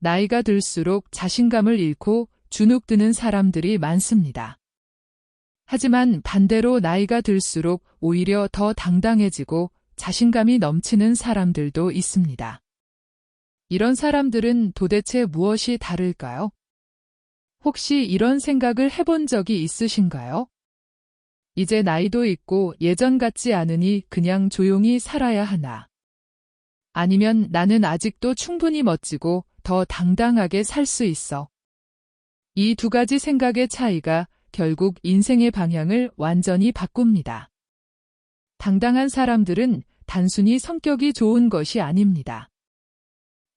나이가 들수록 자신감을 잃고 주눅드는 사람들이 많습니다. 하지만 반대로 나이가 들수록 오히려 더 당당해지고 자신감이 넘치는 사람들도 있습니다. 이런 사람들은 도대체 무엇이 다를까요? 혹시 이런 생각을 해본 적이 있으신가요? 이제 나이도 있고 예전 같지 않으니 그냥 조용히 살아야 하나? 아니면 나는 아직도 충분히 멋지고 더 당당하게 살 수 있어? 이 두 가지 생각의 차이가 결국 인생의 방향을 완전히 바꿉니다. 당당한 사람들은 단순히 성격이 좋은 것이 아닙니다.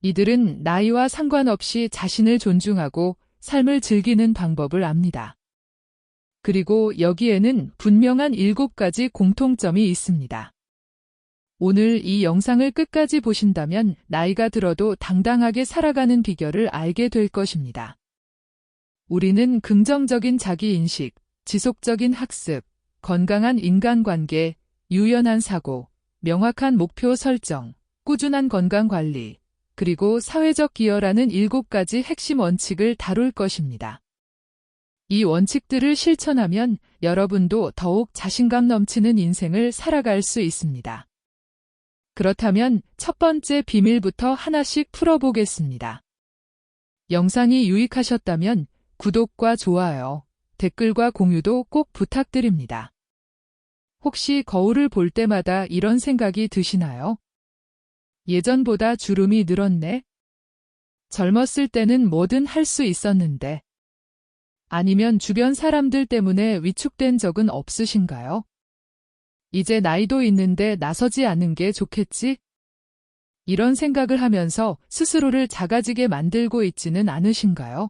이들은 나이와 상관없이 자신을 존중하고 삶을 즐기는 방법을 압니다. 그리고 여기에는 분명한 7가지 공통점이 있습니다. 오늘 이 영상을 끝까지 보신다면 나이가 들어도 당당하게 살아가는 비결을 알게 될 것입니다. 우리는 긍정적인 자기인식, 지속적인 학습, 건강한 인간관계, 유연한 사고, 명확한 목표 설정, 꾸준한 건강관리, 그리고 사회적 기여라는 7가지 핵심 원칙을 다룰 것입니다. 이 원칙들을 실천하면 여러분도 더욱 자신감 넘치는 인생을 살아갈 수 있습니다. 그렇다면 첫 번째 비밀부터 하나씩 풀어보겠습니다. 영상이 유익하셨다면 구독과 좋아요, 댓글과 공유도 꼭 부탁드립니다. 혹시 거울을 볼 때마다 이런 생각이 드시나요? 예전보다 주름이 늘었네? 젊었을 때는 뭐든 할 수 있었는데. 아니면 주변 사람들 때문에 위축된 적은 없으신가요? 이제 나이도 있는데 나서지 않는 게 좋겠지? 이런 생각을 하면서 스스로를 작아지게 만들고 있지는 않으신가요?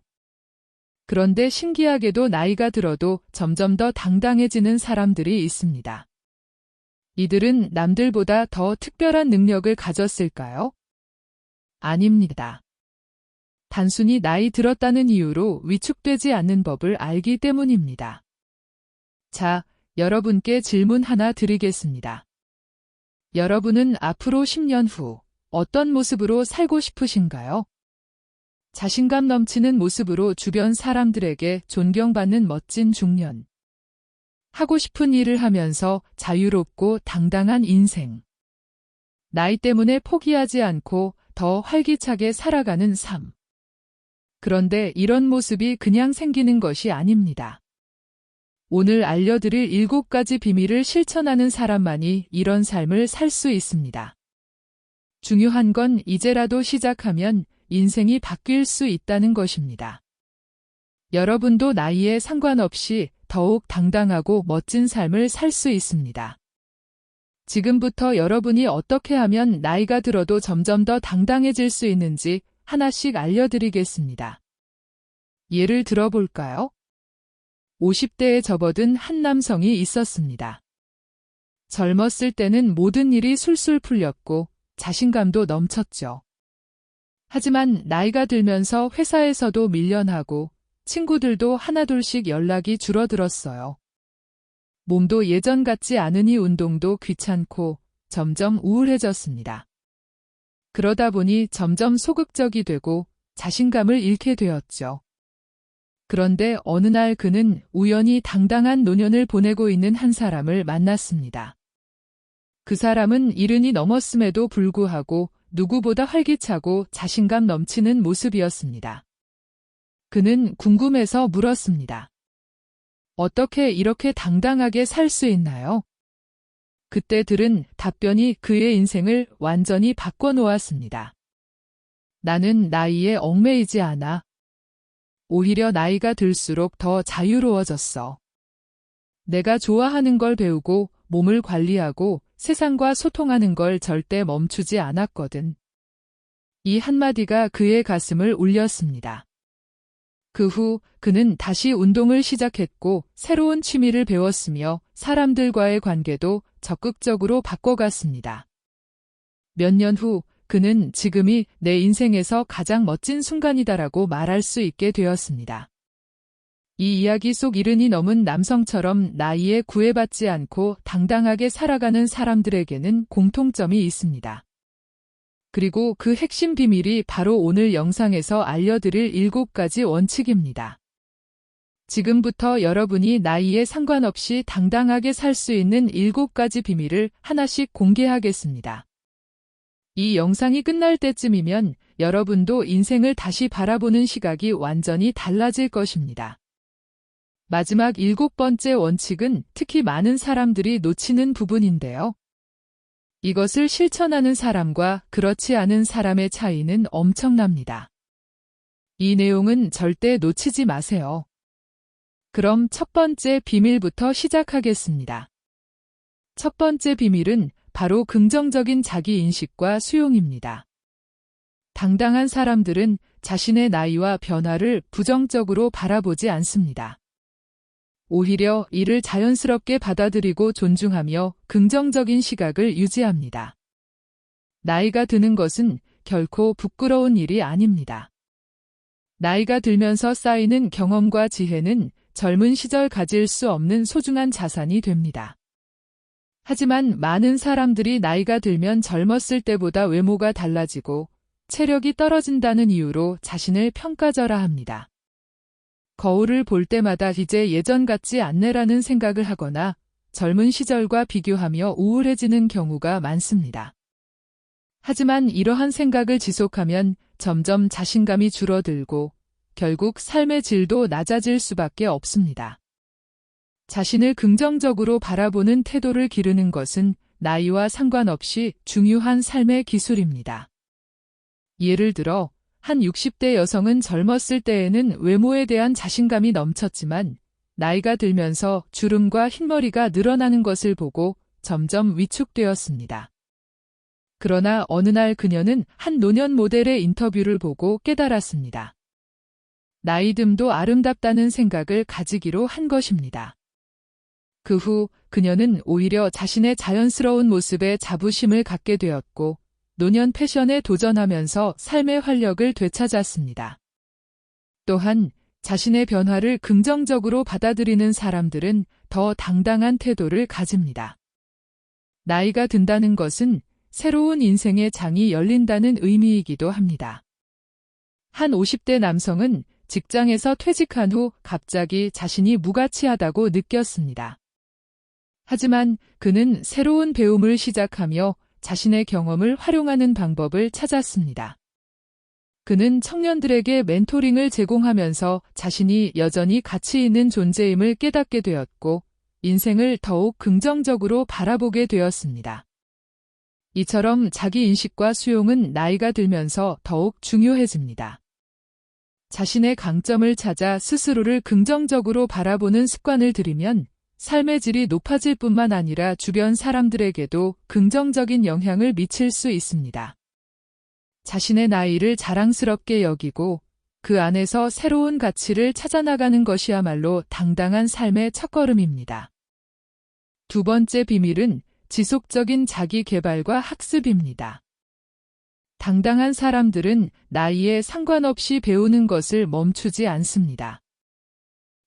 그런데 신기하게도 나이가 들어도 점점 더 당당해지는 사람들이 있습니다. 이들은 남들보다 더 특별한 능력을 가졌을까요? 아닙니다. 단순히 나이 들었다는 이유로 위축되지 않는 법을 알기 때문입니다. 자, 여러분께 질문 하나 드리겠습니다. 여러분은 앞으로 10년 후 어떤 모습으로 살고 싶으신가요? 자신감 넘치는 모습으로 주변 사람들에게 존경받는 멋진 중년. 하고 싶은 일을 하면서 자유롭고 당당한 인생. 나이 때문에 포기하지 않고 더 활기차게 살아가는 삶. 그런데 이런 모습이 그냥 생기는 것이 아닙니다. 오늘 알려드릴 7가지 비밀을 실천하는 사람만이 이런 삶을 살 수 있습니다. 중요한 건 이제라도 시작하면 인생이 바뀔 수 있다는 것입니다. 여러분도 나이에 상관없이 더욱 당당하고 멋진 삶을 살 수 있습니다. 지금부터 여러분이 어떻게 하면 나이가 들어도 점점 더 당당해질 수 있는지 하나씩 알려드리겠습니다. 예를 들어볼까요? 50대에 접어든 한 남성이 있었습니다. 젊었을 때는 모든 일이 술술 풀렸고 자신감도 넘쳤죠. 하지만 나이가 들면서 회사에서도 밀려나고 친구들도 하나둘씩 연락이 줄어들었어요. 몸도 예전 같지 않으니 운동도 귀찮고 점점 우울해졌습니다. 그러다 보니 점점 소극적이 되고 자신감을 잃게 되었죠. 그런데 어느 날 그는 우연히 당당한 노년을 보내고 있는 한 사람을 만났습니다. 그 사람은 70이 넘었음에도 불구하고 누구보다 활기차고 자신감 넘치는 모습이었습니다. 그는 궁금해서 물었습니다. 어떻게 이렇게 당당하게 살 수 있나요? 그때 들은 답변이 그의 인생을 완전히 바꿔놓았습니다. 나는 나이에 얽매이지 않아. 오히려 나이가 들수록 더 자유로워졌어. 내가 좋아하는 걸 배우고 몸을 관리하고 세상과 소통하는 걸 절대 멈추지 않았거든. 이 한마디가 그의 가슴을 울렸습니다. 그 후 그는 다시 운동을 시작했고 새로운 취미를 배웠으며 사람들과의 관계도 적극적으로 바꿔갔습니다. 몇 년 후 그는 지금이 내 인생에서 가장 멋진 순간이다라고 말할 수 있게 되었습니다. 이 이야기 속 70이 넘은 남성처럼 나이에 구애받지 않고 당당하게 살아가는 사람들에게는 공통점이 있습니다. 그리고 그 핵심 비밀이 바로 오늘 영상에서 알려드릴 7가지 원칙입니다. 지금부터 여러분이 나이에 상관없이 당당하게 살 수 있는 7가지 비밀을 하나씩 공개하겠습니다. 이 영상이 끝날 때쯤이면 여러분도 인생을 다시 바라보는 시각이 완전히 달라질 것입니다. 마지막 7번째 원칙은 특히 많은 사람들이 놓치는 부분인데요. 이것을 실천하는 사람과 그렇지 않은 사람의 차이는 엄청납니다. 이 내용은 절대 놓치지 마세요. 그럼 첫 번째 비밀부터 시작하겠습니다. 첫 번째 비밀은 바로 긍정적인 자기인식과 수용입니다. 당당한 사람들은 자신의 나이와 변화를 부정적으로 바라보지 않습니다. 오히려 이를 자연스럽게 받아들이고 존중하며 긍정적인 시각을 유지합니다. 나이가 드는 것은 결코 부끄러운 일이 아닙니다. 나이가 들면서 쌓이는 경험과 지혜는 젊은 시절 가질 수 없는 소중한 자산이 됩니다. 하지만 많은 사람들이 나이가 들면 젊었을 때보다 외모가 달라지고 체력이 떨어진다는 이유로 자신을 평가절하합니다. 거울을 볼 때마다 이제 예전 같지 않네라는 생각을 하거나 젊은 시절과 비교하며 우울해지는 경우가 많습니다. 하지만 이러한 생각을 지속하면 점점 자신감이 줄어들고 결국 삶의 질도 낮아질 수밖에 없습니다. 자신을 긍정적으로 바라보는 태도를 기르는 것은 나이와 상관없이 중요한 삶의 기술입니다. 예를 들어 한 60대 여성은 젊었을 때에는 외모에 대한 자신감이 넘쳤지만 나이가 들면서 주름과 흰머리가 늘어나는 것을 보고 점점 위축되었습니다. 그러나 어느 날 그녀는 한 노년 모델의 인터뷰를 보고 깨달았습니다. 나이듦도 아름답다는 생각을 가지기로 한 것입니다. 그 후 그녀는 오히려 자신의 자연스러운 모습에 자부심을 갖게 되었고 노년 패션에 도전하면서 삶의 활력을 되찾았습니다. 또한 자신의 변화를 긍정적으로 받아들이는 사람들은 더 당당한 태도를 가집니다. 나이가 든다는 것은 새로운 인생의 장이 열린다는 의미이기도 합니다. 한 50대 남성은 직장에서 퇴직한 후 갑자기 자신이 무가치하다고 느꼈습니다. 하지만 그는 새로운 배움을 시작하며 자신의 경험을 활용하는 방법을 찾았습니다. 그는 청년들에게 멘토링을 제공하면서 자신이 여전히 가치 있는 존재임을 깨닫게 되었고 인생을 더욱 긍정적으로 바라보게 되었습니다. 이처럼 자기인식과 수용은 나이가 들면서 더욱 중요해집니다. 자신의 강점을 찾아 스스로를 긍정적으로 바라보는 습관을 들이면 삶의 질이 높아질 뿐만 아니라 주변 사람들에게도 긍정적인 영향을 미칠 수 있습니다. 자신의 나이를 자랑스럽게 여기고 그 안에서 새로운 가치를 찾아나가는 것이야말로 당당한 삶의 첫걸음입니다. 두 번째 비밀은 지속적인 자기 개발과 학습입니다. 당당한 사람들은 나이에 상관없이 배우는 것을 멈추지 않습니다.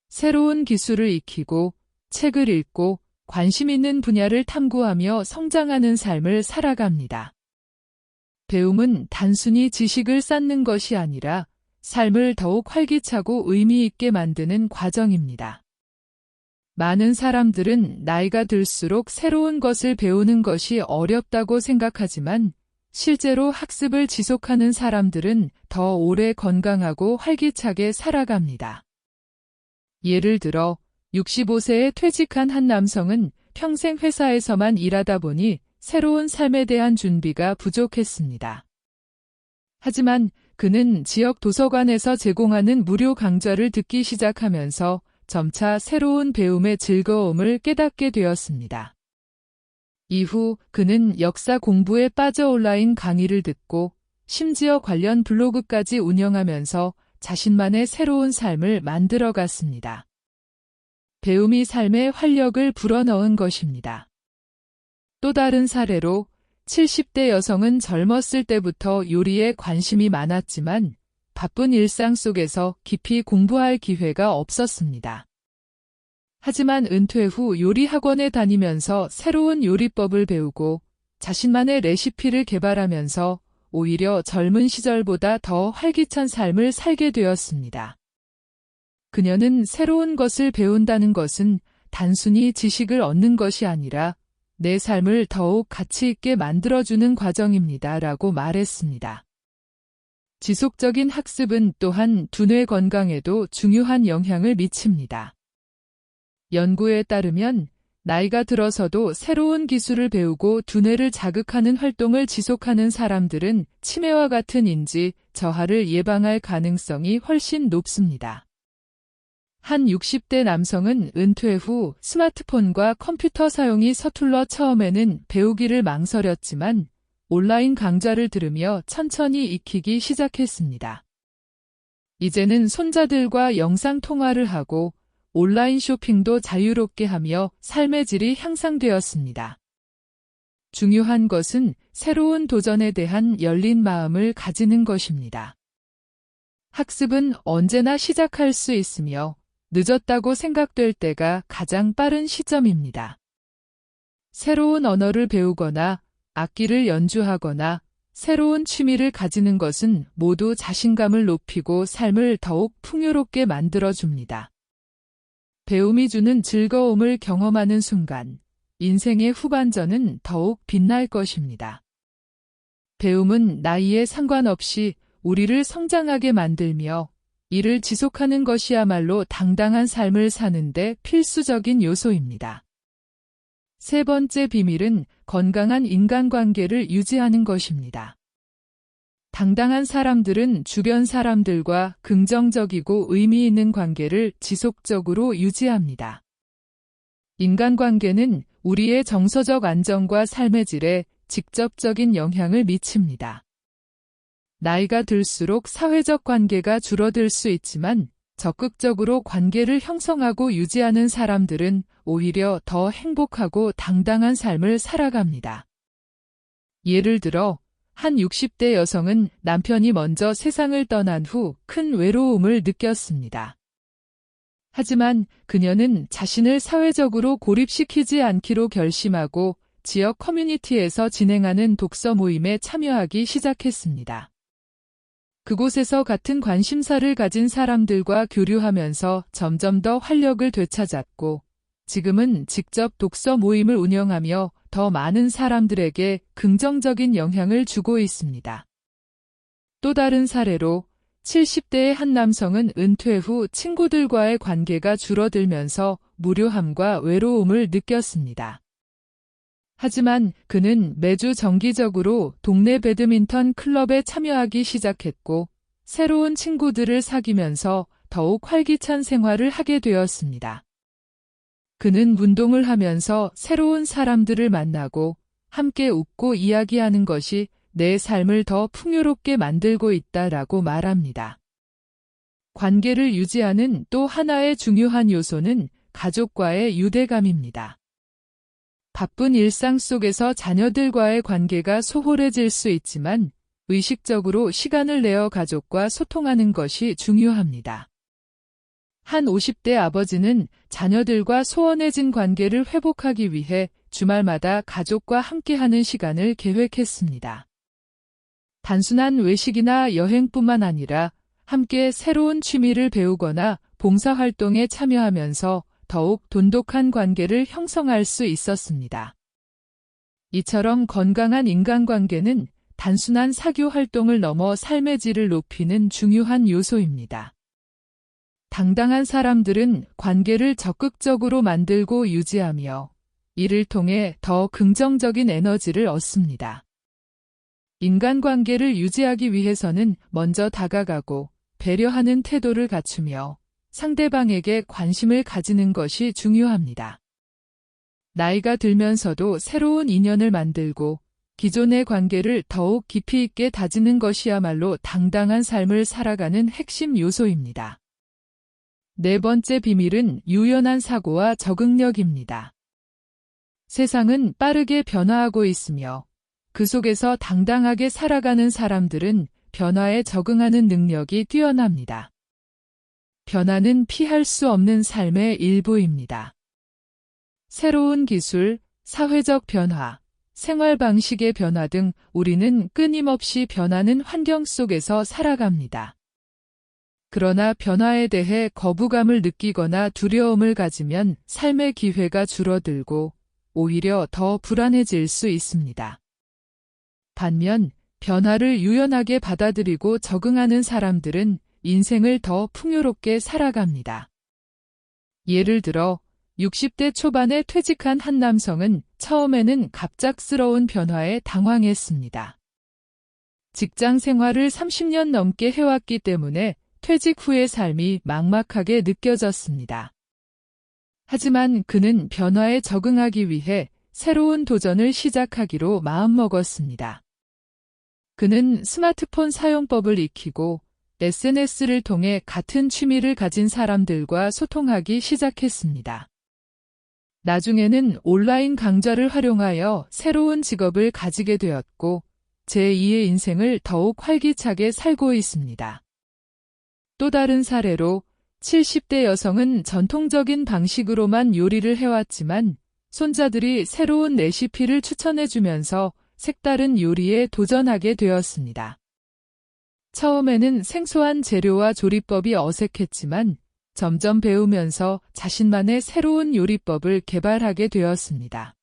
새로운 기술을 익히고 책을 읽고 관심 있는 분야를 탐구하며 성장하는 삶을 살아갑니다. 배움은 단순히 지식을 쌓는 것이 아니라 삶을 더욱 활기차고 의미 있게 만드는 과정입니다. 많은 사람들은 나이가 들수록 새로운 것을 배우는 것이 어렵다고 생각하지만 실제로 학습을 지속하는 사람들은 더 오래 건강하고 활기차게 살아갑니다. 예를 들어 65세에 퇴직한 한 남성은 평생 회사에서만 일하다 보니 새로운 삶에 대한 준비가 부족했습니다. 하지만 그는 지역 도서관에서 제공하는 무료 강좌를 듣기 시작하면서 점차 새로운 배움의 즐거움을 깨닫게 되었습니다. 이후 그는 역사 공부에 빠져 온라인 강의를 듣고 심지어 관련 블로그까지 운영하면서 자신만의 새로운 삶을 만들어갔습니다. 배움이 삶의 활력을 불어넣은 것입니다. 또 다른 사례로 70대 여성은 젊었을 때부터 요리에 관심이 많았지만 바쁜 일상 속에서 깊이 공부할 기회가 없었습니다. 하지만 은퇴 후 요리 학원에 다니면서 새로운 요리법을 배우고 자신만의 레시피를 개발하면서 오히려 젊은 시절보다 더 활기찬 삶을 살게 되었습니다. 그녀는 새로운 것을 배운다는 것은 단순히 지식을 얻는 것이 아니라 내 삶을 더욱 가치 있게 만들어주는 과정입니다. 라고 말했습니다. 지속적인 학습은 또한 두뇌 건강에도 중요한 영향을 미칩니다. 연구에 따르면 나이가 들어서도 새로운 기술을 배우고 두뇌를 자극하는 활동을 지속하는 사람들은 치매와 같은 인지 저하를 예방할 가능성이 훨씬 높습니다. 한 60대 남성은 은퇴 후 스마트폰과 컴퓨터 사용이 서툴러 처음에는 배우기를 망설였지만 온라인 강좌를 들으며 천천히 익히기 시작했습니다. 이제는 손자들과 영상 통화를 하고 온라인 쇼핑도 자유롭게 하며 삶의 질이 향상되었습니다. 중요한 것은 새로운 도전에 대한 열린 마음을 가지는 것입니다. 학습은 언제나 시작할 수 있으며 늦었다고 생각될 때가 가장 빠른 시점입니다. 새로운 언어를 배우거나 악기를 연주하거나 새로운 취미를 가지는 것은 모두 자신감을 높이고 삶을 더욱 풍요롭게 만들어줍니다. 배움이 주는 즐거움을 경험하는 순간, 인생의 후반전은 더욱 빛날 것입니다. 배움은 나이에 상관없이 우리를 성장하게 만들며 이를 지속하는 것이야말로 당당한 삶을 사는데 필수적인 요소입니다. 세 번째 비밀은 건강한 인간관계를 유지하는 것입니다. 당당한 사람들은 주변 사람들과 긍정적이고 의미 있는 관계를 지속적으로 유지합니다. 인간관계는 우리의 정서적 안정과 삶의 질에 직접적인 영향을 미칩니다. 나이가 들수록 사회적 관계가 줄어들 수 있지만 적극적으로 관계를 형성하고 유지하는 사람들은 오히려 더 행복하고 당당한 삶을 살아갑니다. 예를 들어 한 60대 여성은 남편이 먼저 세상을 떠난 후 큰 외로움을 느꼈습니다. 하지만 그녀는 자신을 사회적으로 고립시키지 않기로 결심하고 지역 커뮤니티에서 진행하는 독서 모임에 참여하기 시작했습니다. 그곳에서 같은 관심사를 가진 사람들과 교류하면서 점점 더 활력을 되찾았고, 지금은 직접 독서 모임을 운영하며 더 많은 사람들에게 긍정적인 영향을 주고 있습니다. 또 다른 사례로 70대의 한 남성은 은퇴 후 친구들과의 관계가 줄어들면서 무료함과 외로움을 느꼈습니다. 하지만 그는 매주 정기적으로 동네 배드민턴 클럽에 참여하기 시작했고 새로운 친구들을 사귀면서 더욱 활기찬 생활을 하게 되었습니다. 그는 운동을 하면서 새로운 사람들을 만나고 함께 웃고 이야기하는 것이 내 삶을 더 풍요롭게 만들고 있다라고 말합니다. 관계를 유지하는 또 하나의 중요한 요소는 가족과의 유대감입니다. 바쁜 일상 속에서 자녀들과의 관계가 소홀해질 수 있지만 의식적으로 시간을 내어 가족과 소통하는 것이 중요합니다. 한 50대 아버지는 자녀들과 소원해진 관계를 회복하기 위해 주말마다 가족과 함께하는 시간을 계획했습니다. 단순한 외식이나 여행뿐만 아니라 함께 새로운 취미를 배우거나 봉사활동에 참여하면서 더욱 돈독한 관계를 형성할 수 있었습니다. 이처럼 건강한 인간관계는 단순한 사교 활동을 넘어 삶의 질을 높이는 중요한 요소입니다. 당당한 사람들은 관계를 적극적으로 만들고 유지하며 이를 통해 더 긍정적인 에너지를 얻습니다. 인간관계를 유지하기 위해서는 먼저 다가가고 배려하는 태도를 갖추며 상대방에게 관심을 가지는 것이 중요합니다. 나이가 들면서도 새로운 인연을 만들고 기존의 관계를 더욱 깊이 있게 다지는 것이야말로 당당한 삶을 살아가는 핵심 요소입니다. 네 번째 비밀은 유연한 사고와 적응력입니다. 세상은 빠르게 변화하고 있으며 그 속에서 당당하게 살아가는 사람들은 변화에 적응하는 능력이 뛰어납니다. 변화는 피할 수 없는 삶의 일부입니다. 새로운 기술, 사회적 변화, 생활 방식의 변화 등 우리는 끊임없이 변하는 환경 속에서 살아갑니다. 그러나 변화에 대해 거부감을 느끼거나 두려움을 가지면 삶의 기회가 줄어들고 오히려 더 불안해질 수 있습니다. 반면 변화를 유연하게 받아들이고 적응하는 사람들은 인생을 더 풍요롭게 살아갑니다. 예를 들어 60대 초반에 퇴직한 한 남성은 처음에는 갑작스러운 변화에 당황했습니다. 직장 생활을 30년 넘게 해왔기 때문에 퇴직 후의 삶이 막막하게 느껴졌습니다. 하지만 그는 변화에 적응하기 위해 새로운 도전을 시작하기로 마음먹었습니다. 그는 스마트폰 사용법을 익히고 SNS를 통해 같은 취미를 가진 사람들과 소통하기 시작했습니다. 나중에는 온라인 강좌를 활용하여 새로운 직업을 가지게 되었고 제2의 인생을 더욱 활기차게 살고 있습니다. 또 다른 사례로 70대 여성은 전통적인 방식으로만 요리를 해왔지만 손자들이 새로운 레시피를 추천해주면서 색다른 요리에 도전하게 되었습니다. 처음에는 생소한 재료와 조리법이 어색했지만 점점 배우면서 자신만의 새로운 요리법을 개발하게 되었습니다.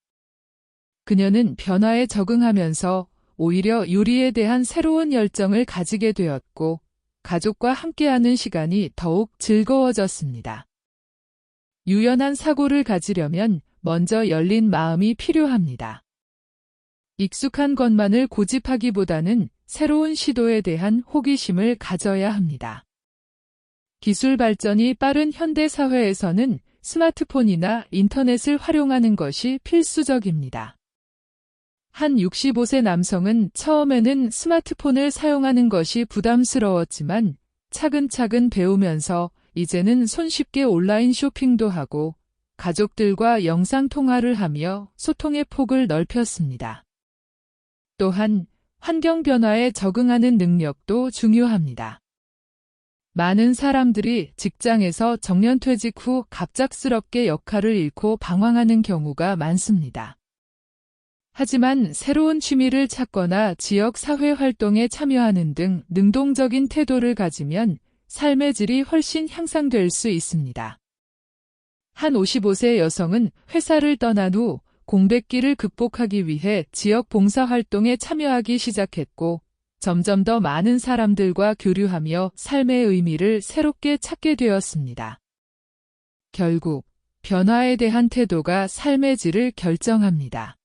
그녀는 변화에 적응하면서 오히려 요리에 대한 새로운 열정을 가지게 되었고 가족과 함께하는 시간이 더욱 즐거워졌습니다. 유연한 사고를 가지려면 먼저 열린 마음이 필요합니다. 익숙한 것만을 고집하기보다는 새로운 시도에 대한 호기심을 가져야 합니다. 기술 발전이 빠른 현대 사회에서는 스마트폰이나 인터넷을 활용하는 것이 필수적입니다. 한 65세 남성은 처음에는 스마트폰을 사용하는 것이 부담스러웠지만 차근차근 배우면서 이제는 손쉽게 온라인 쇼핑도 하고 가족들과 영상통화를 하며 소통의 폭을 넓혔습니다. 또한 환경 변화에 적응하는 능력도 중요합니다. 많은 사람들이 직장에서 정년퇴직 후 갑작스럽게 역할을 잃고 방황하는 경우가 많습니다. 하지만 새로운 취미를 찾거나 지역 사회 활동에 참여하는 등 능동적인 태도를 가지면 삶의 질이 훨씬 향상될 수 있습니다. 한 55세 여성은 회사를 떠난 후 공백기를 극복하기 위해 지역 봉사활동에 참여하기 시작했고 점점 더 많은 사람들과 교류하며 삶의 의미를 새롭게 찾게 되었습니다. 결국 변화에 대한 태도가 삶의 질을 결정합니다.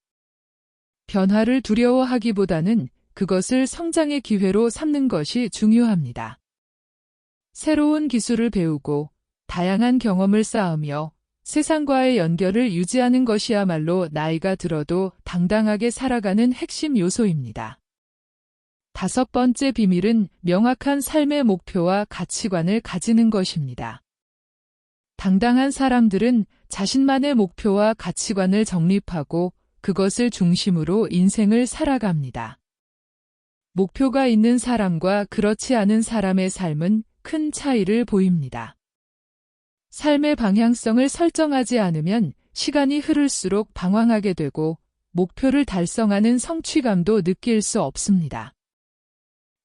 변화를 두려워하기보다는 그것을 성장의 기회로 삼는 것이 중요합니다. 새로운 기술을 배우고 다양한 경험을 쌓으며 세상과의 연결을 유지하는 것이야말로 나이가 들어도 당당하게 살아가는 핵심 요소입니다. 5번째 비밀은 명확한 삶의 목표와 가치관을 가지는 것입니다. 당당한 사람들은 자신만의 목표와 가치관을 정립하고 그것을 중심으로 인생을 살아갑니다. 목표가 있는 사람과 그렇지 않은 사람의 삶은 큰 차이를 보입니다. 삶의 방향성을 설정하지 않으면 시간이 흐를수록 방황하게 되고 목표를 달성하는 성취감도 느낄 수 없습니다.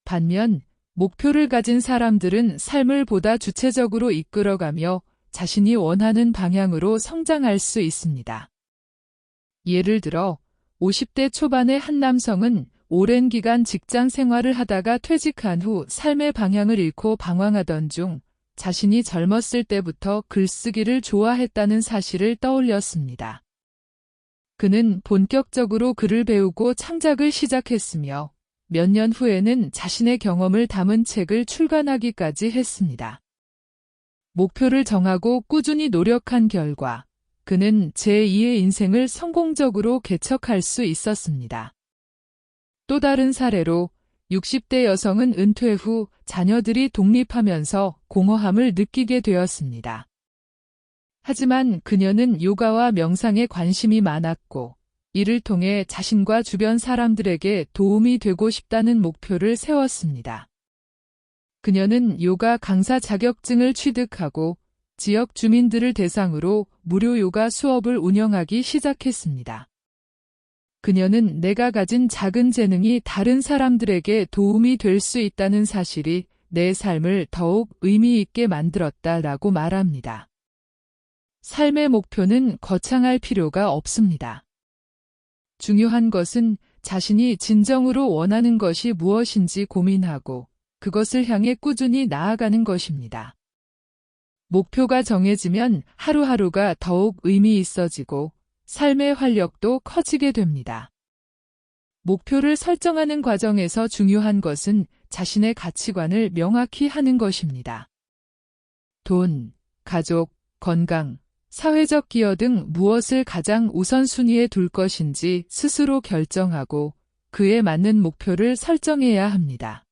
반면 목표를 가진 사람들은 삶을 보다 주체적으로 이끌어가며 자신이 원하는 방향으로 성장할 수 있습니다. 예를 들어 50대 초반의 한 남성은 오랜 기간 직장 생활을 하다가 퇴직한 후 삶의 방향을 잃고 방황하던 중 자신이 젊었을 때부터 글쓰기를 좋아했다는 사실을 떠올렸습니다. 그는 본격적으로 글을 배우고 창작을 시작했으며 몇 년 후에는 자신의 경험을 담은 책을 출간하기까지 했습니다. 목표를 정하고 꾸준히 노력한 결과 그는 제2의 인생을 성공적으로 개척할 수 있었습니다. 또 다른 사례로 60대 여성은 은퇴 후 자녀들이 독립하면서 공허함을 느끼게 되었습니다. 하지만 그녀는 요가와 명상에 관심이 많았고 이를 통해 자신과 주변 사람들에게 도움이 되고 싶다는 목표를 세웠습니다. 그녀는 요가 강사 자격증을 취득하고 지역 주민들을 대상으로 무료 요가 수업을 운영하기 시작했습니다. 그녀는 내가 가진 작은 재능이 다른 사람들에게 도움이 될 수 있다는 사실이 내 삶을 더욱 의미 있게 만들었다라고 말합니다. 삶의 목표는 거창할 필요가 없습니다. 중요한 것은 자신이 진정으로 원하는 것이 무엇인지 고민하고 그것을 향해 꾸준히 나아가는 것입니다. 목표가 정해지면 하루하루가 더욱 의미 있어지고 삶의 활력도 커지게 됩니다. 목표를 설정하는 과정에서 중요한 것은 자신의 가치관을 명확히 하는 것입니다. 돈, 가족, 건강, 사회적 기여 등 무엇을 가장 우선순위에 둘 것인지 스스로 결정하고 그에 맞는 목표를 설정해야 합니다.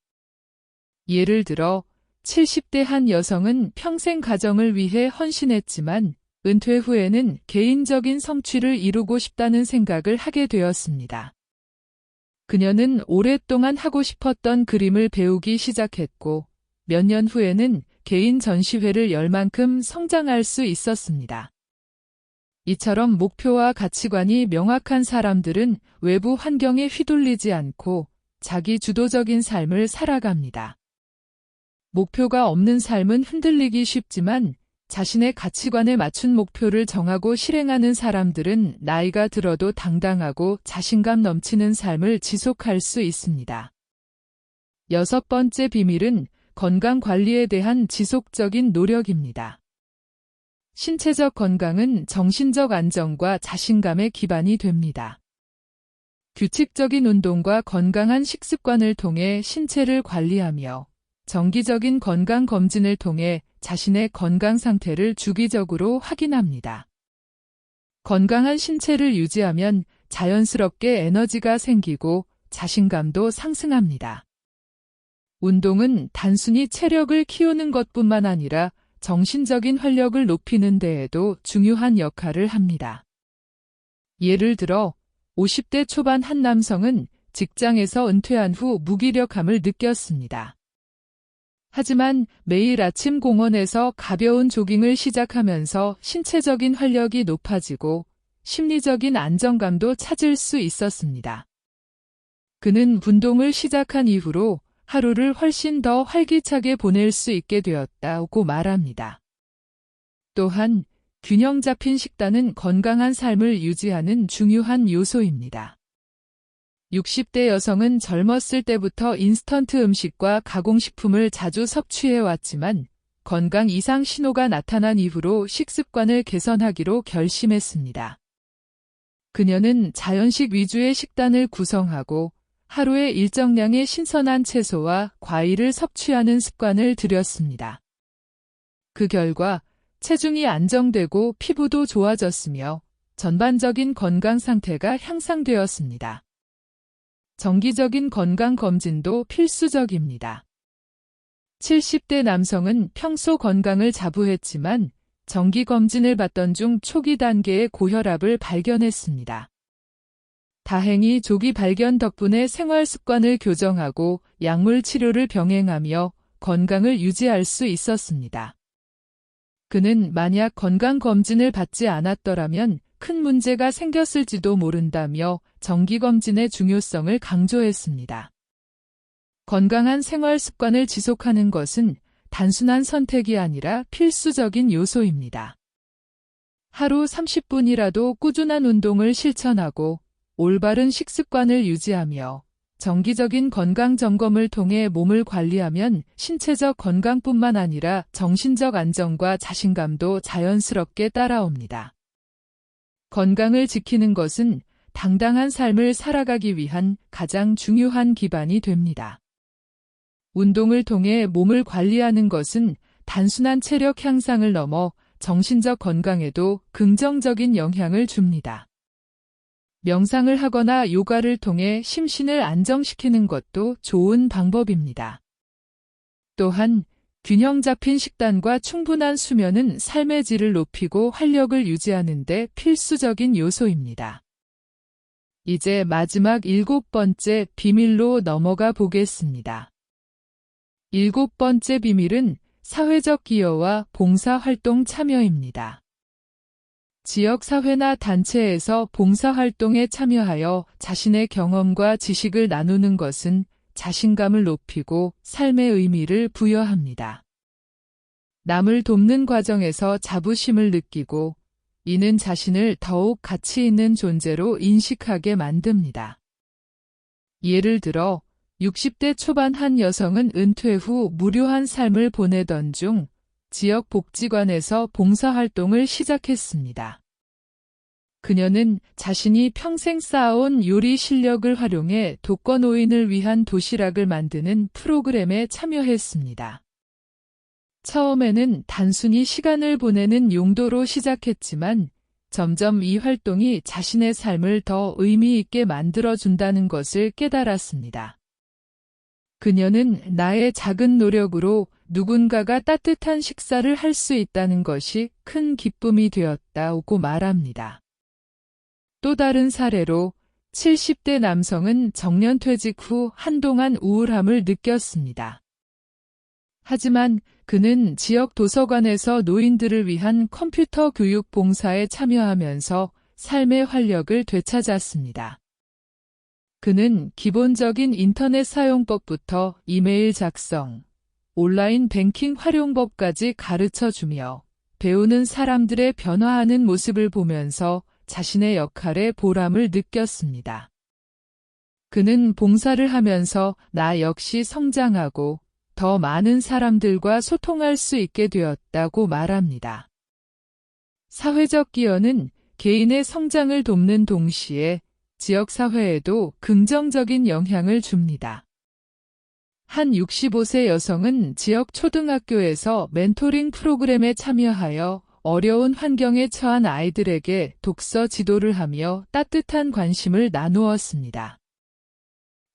예를 들어 70대 한 여성은 평생 가정을 위해 헌신했지만 은퇴 후에는 개인적인 성취를 이루고 싶다는 생각을 하게 되었습니다. 그녀는 오랫동안 하고 싶었던 그림을 배우기 시작했고 몇 년 후에는 개인 전시회를 열 만큼 성장할 수 있었습니다. 이처럼 목표와 가치관이 명확한 사람들은 외부 환경에 휘둘리지 않고 자기 주도적인 삶을 살아갑니다. 목표가 없는 삶은 흔들리기 쉽지만 자신의 가치관에 맞춘 목표를 정하고 실행하는 사람들은 나이가 들어도 당당하고 자신감 넘치는 삶을 지속할 수 있습니다. 6번째 비밀은 건강 관리에 대한 지속적인 노력입니다. 신체적 건강은 정신적 안정과 자신감의 기반이 됩니다. 규칙적인 운동과 건강한 식습관을 통해 신체를 관리하며 정기적인 건강 검진을 통해 자신의 건강 상태를 주기적으로 확인합니다. 건강한 신체를 유지하면 자연스럽게 에너지가 생기고 자신감도 상승합니다. 운동은 단순히 체력을 키우는 것뿐만 아니라 정신적인 활력을 높이는 데에도 중요한 역할을 합니다. 예를 들어 50대 초반 한 남성은 직장에서 은퇴한 후 무기력함을 느꼈습니다. 하지만 매일 아침 공원에서 가벼운 조깅을 시작하면서 신체적인 활력이 높아지고 심리적인 안정감도 찾을 수 있었습니다. 그는 운동을 시작한 이후로 하루를 훨씬 더 활기차게 보낼 수 있게 되었다고 말합니다. 또한 균형 잡힌 식단은 건강한 삶을 유지하는 중요한 요소입니다. 60대 여성은 젊었을 때부터 인스턴트 음식과 가공식품을 자주 섭취해왔지만 건강 이상 신호가 나타난 이후로 식습관을 개선하기로 결심했습니다. 그녀는 자연식 위주의 식단을 구성하고 하루에 일정량의 신선한 채소와 과일을 섭취하는 습관을 들였습니다. 그 결과 체중이 안정되고 피부도 좋아졌으며 전반적인 건강 상태가 향상되었습니다. 정기적인 건강 검진도 필수적입니다. 70대 남성은 평소 건강을 자부했지만 정기 검진을 받던 중 초기 단계의 고혈압을 발견했습니다. 다행히 조기 발견 덕분에 생활 습관을 교정하고 약물 치료를 병행하며 건강을 유지할 수 있었습니다. 그는 만약 건강검진을 받지 않았더라면 큰 문제가 생겼을지도 모른다며 정기검진의 중요성을 강조했습니다. 건강한 생활 습관을 지속하는 것은 단순한 선택이 아니라 필수적인 요소입니다. 하루 30분이라도 꾸준한 운동을 실천하고 올바른 식습관을 유지하며 정기적인 건강 점검을 통해 몸을 관리하면 신체적 건강뿐만 아니라 정신적 안정과 자신감도 자연스럽게 따라옵니다. 건강을 지키는 것은 당당한 삶을 살아가기 위한 가장 중요한 기반이 됩니다. 운동을 통해 몸을 관리하는 것은 단순한 체력 향상을 넘어 정신적 건강에도 긍정적인 영향을 줍니다. 명상을 하거나 요가를 통해 심신을 안정시키는 것도 좋은 방법입니다. 또한 균형 잡힌 식단과 충분한 수면은 삶의 질을 높이고 활력을 유지하는 데 필수적인 요소입니다. 이제 마지막 7번째 비밀로 넘어가 보겠습니다. 7번째 비밀은 사회적 기여와 봉사활동 참여입니다. 지역사회나 단체에서 봉사활동에 참여하여 자신의 경험과 지식을 나누는 것은 자신감을 높이고 삶의 의미를 부여합니다. 남을 돕는 과정에서 자부심을 느끼고 이는 자신을 더욱 가치 있는 존재로 인식하게 만듭니다. 예를 들어 60대 초반 한 여성은 은퇴 후 무료한 삶을 보내던 중 지역 복지관에서 봉사활동을 시작했습니다. 그녀는 자신이 평생 쌓아온 요리 실력을 활용해 독거노인을 위한 도시락을 만드는 프로그램에 참여했습니다. 처음에는 단순히 시간을 보내는 용도로 시작했지만 점점 이 활동이 자신의 삶을 더 의미 있게 만들어준다는 것을 깨달았습니다. 그녀는 나의 작은 노력으로 누군가가 따뜻한 식사를 할 수 있다는 것이 큰 기쁨이 되었다고 말합니다. 또 다른 사례로 70대 남성은 정년퇴직 후 한동안 우울함을 느꼈습니다. 하지만 그는 지역 도서관에서 노인들을 위한 컴퓨터 교육 봉사에 참여하면서 삶의 활력을 되찾았습니다. 그는 기본적인 인터넷 사용법부터 이메일 작성, 온라인 뱅킹 활용법까지 가르쳐주며 배우는 사람들의 변화하는 모습을 보면서 자신의 역할에 보람을 느꼈습니다. 그는 봉사를 하면서 나 역시 성장하고 더 많은 사람들과 소통할 수 있게 되었다고 말합니다. 사회적 기여는 개인의 성장을 돕는 동시에 지역사회에도 긍정적인 영향을 줍니다. 한 65세 여성은 지역 초등학교에서 멘토링 프로그램에 참여하여 어려운 환경에 처한 아이들에게 독서 지도를 하며 따뜻한 관심을 나누었습니다.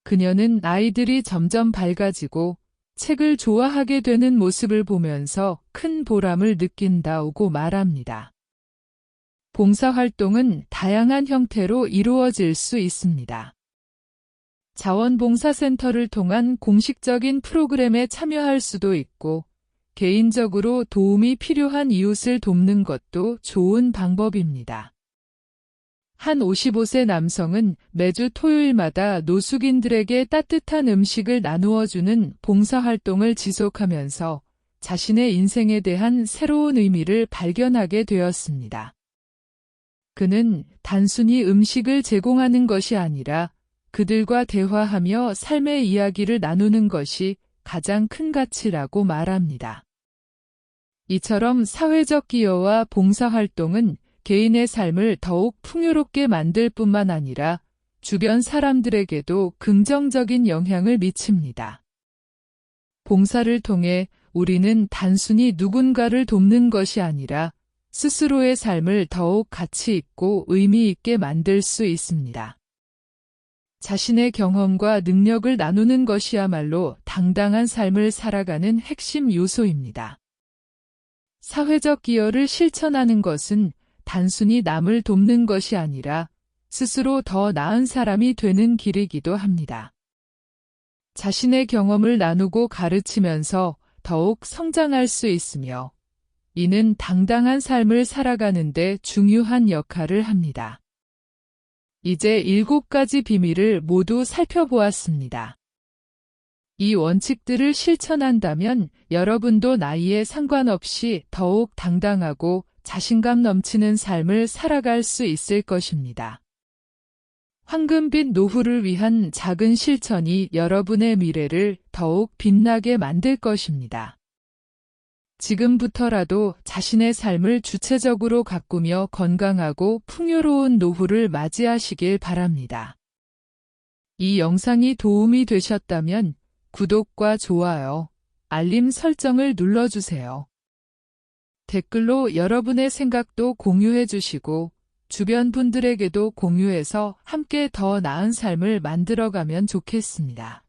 그녀는 아이들이 점점 밝아지고 책을 좋아하게 되는 모습을 보면서 큰 보람을 느낀다고 말합니다. 봉사활동은 다양한 형태로 이루어질 수 있습니다. 자원봉사센터를 통한 공식적인 프로그램에 참여할 수도 있고, 개인적으로 도움이 필요한 이웃을 돕는 것도 좋은 방법입니다. 한 55세 남성은 매주 토요일마다 노숙인들에게 따뜻한 음식을 나누어주는 봉사활동을 지속하면서 자신의 인생에 대한 새로운 의미를 발견하게 되었습니다. 그는 단순히 음식을 제공하는 것이 아니라 그들과 대화하며 삶의 이야기를 나누는 것이 가장 큰 가치라고 말합니다. 이처럼 사회적 기여와 봉사활동은 개인의 삶을 더욱 풍요롭게 만들 뿐만 아니라 주변 사람들에게도 긍정적인 영향을 미칩니다. 봉사를 통해 우리는 단순히 누군가를 돕는 것이 아니라 스스로의 삶을 더욱 가치 있고 의미 있게 만들 수 있습니다. 자신의 경험과 능력을 나누는 것이야말로 당당한 삶을 살아가는 핵심 요소입니다. 사회적 기여를 실천하는 것은 단순히 남을 돕는 것이 아니라 스스로 더 나은 사람이 되는 길이기도 합니다. 자신의 경험을 나누고 가르치면서 더욱 성장할 수 있으며 이는 당당한 삶을 살아가는 데 중요한 역할을 합니다. 이제 7가지 비밀을 모두 살펴보았습니다. 이 원칙들을 실천한다면 여러분도 나이에 상관없이 더욱 당당하고 자신감 넘치는 삶을 살아갈 수 있을 것입니다. 황금빛 노후를 위한 작은 실천이 여러분의 미래를 더욱 빛나게 만들 것입니다. 지금부터라도 자신의 삶을 주체적으로 가꾸며 건강하고 풍요로운 노후를 맞이하시길 바랍니다. 이 영상이 도움이 되셨다면 구독과 좋아요, 알림 설정을 눌러주세요. 댓글로 여러분의 생각도 공유해 주시고 주변 분들에게도 공유해서 함께 더 나은 삶을 만들어가면 좋겠습니다.